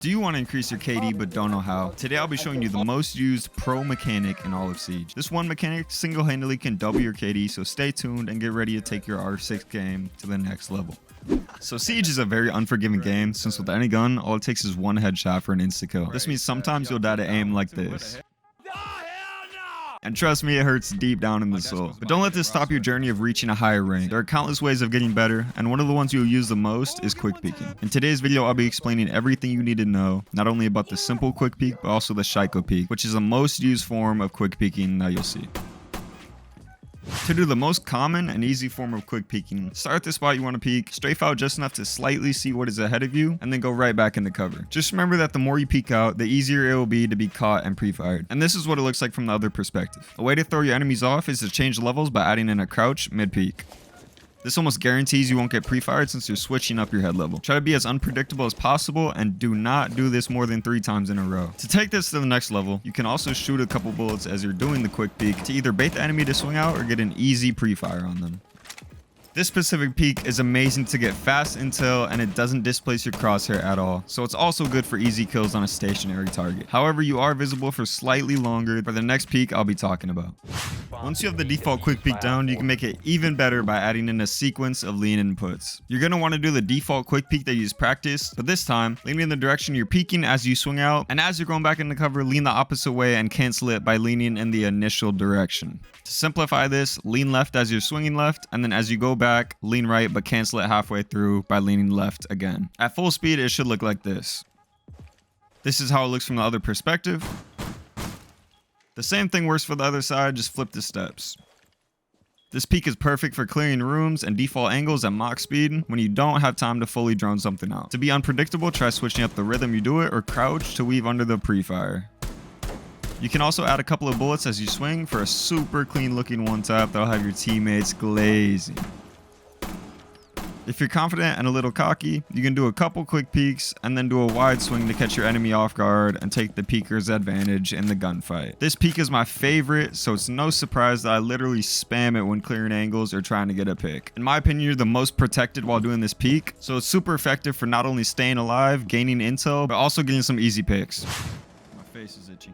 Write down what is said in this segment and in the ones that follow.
Do you want to increase your KD but don't know how? Today I'll be showing you the most used pro mechanic in all of Siege. This one mechanic single-handedly can double your KD, so stay tuned and get ready to take your R6 game to the next level. So Siege is a very unforgiving game, since with any gun, all it takes is one headshot for an insta-kill. This means sometimes you'll die to aim like this. And trust me, it hurts deep down in the soul. But don't let this stop your journey of reaching a higher rank. There are countless ways of getting better, and one of the ones you'll use the most is quick peeking. In today's video, I'll be explaining everything you need to know, not only about the simple quick peek, but also the Shaiiko peek, which is the most used form of quick peeking that you'll see. To do the most common and easy form of quick peeking, start at the spot you want to peek, strafe out just enough to slightly see what is ahead of you, and then go right back into cover. Just remember that the more you peek out, the easier it will be to be caught and pre-fired. And this is what it looks like from the other perspective. A way to throw your enemies off is to change levels by adding in a crouch mid-peek. This almost guarantees you won't get pre-fired since you're switching up your head level. Try to be as unpredictable as possible and do not do this more than 3 times in a row. To take this to the next level, you can also shoot a couple bullets as you're doing the quick peek to either bait the enemy to swing out or get an easy pre-fire on them. This specific peek is amazing to get fast intel and it doesn't displace your crosshair at all, so it's also good for easy kills on a stationary target. However, you are visible for slightly longer for the next peek I'll be talking about. Once you have the default quick peek down, you can make it even better by adding in a sequence of lean inputs. You're going to want to do the default quick peek that you just practiced, but this time, lean in the direction you're peeking as you swing out, and as you're going back into cover, lean the opposite way and cancel it by leaning in the initial direction. To simplify this, lean left as you're swinging left, and then as you go back, lean right but cancel it halfway through by leaning left again. At full speed, it should look like this. This is how it looks from the other perspective. The same thing works for the other side, just flip the steps. This peek is perfect for clearing rooms and default angles at mock speed when you don't have time to fully drone something out. To be unpredictable, try switching up the rhythm you do it or crouch to weave under the pre-fire. You can also add a couple of bullets as you swing for a super clean looking one tap that'll have your teammates glazing. If you're confident and a little cocky, you can do a couple quick peeks and then do a wide swing to catch your enemy off guard and take the peeker's advantage in the gunfight. This peek is my favorite, so it's no surprise that I literally spam it when clearing angles or trying to get a pick. In my opinion, you're the most protected while doing this peek, so it's super effective for not only staying alive, gaining intel, but also getting some easy picks. My face is itchy.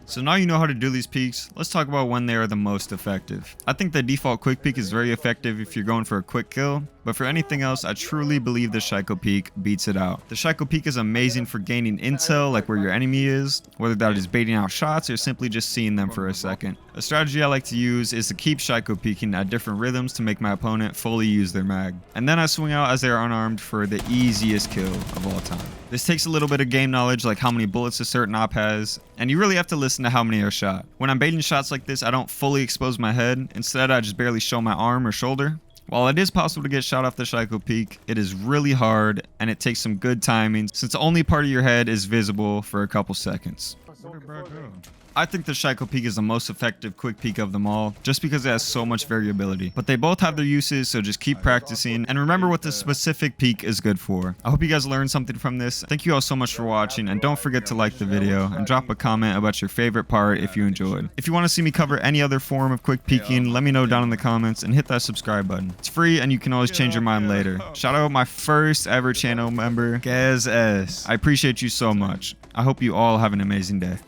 So now you know how to do these peeks, let's talk about when they are the most effective. I think the default quick peek is very effective if you're going for a quick kill, but for anything else, I truly believe the Shaiiko peek beats it out. The Shaiiko peek is amazing for gaining intel, like where your enemy is, whether that is baiting out shots or simply just seeing them for a second. A strategy I like to use is to keep Shaiiko peeking at different rhythms to make my opponent fully use their mag. And then I swing out as they are unarmed for the easiest kill of all time. This takes a little bit of game knowledge, like how many bullets a certain op has, and you really have to listen to how many are shot. When I'm baiting shots like this, I don't fully expose my head. Instead, I just barely show my arm or shoulder. While it is possible to get shot off the Shaiiko peek, it is really hard and it takes some good timing since only part of your head is visible for a couple seconds. Where did Brad go? I think the Shaiiko peek is the most effective quick peek of them all, just because it has so much variability. But they both have their uses, so just keep practicing and remember what the specific peek is good for. I hope you guys learned something from this. Thank you all so much for watching, and don't forget to like the video and drop a comment about your favorite part if you enjoyed. If you want to see me cover any other form of quick peeking, let me know down in the comments and hit that subscribe button. It's free and you can always change your mind later. Shout out my first ever channel member, Gaz S. I appreciate you so much. I hope you all have an amazing day.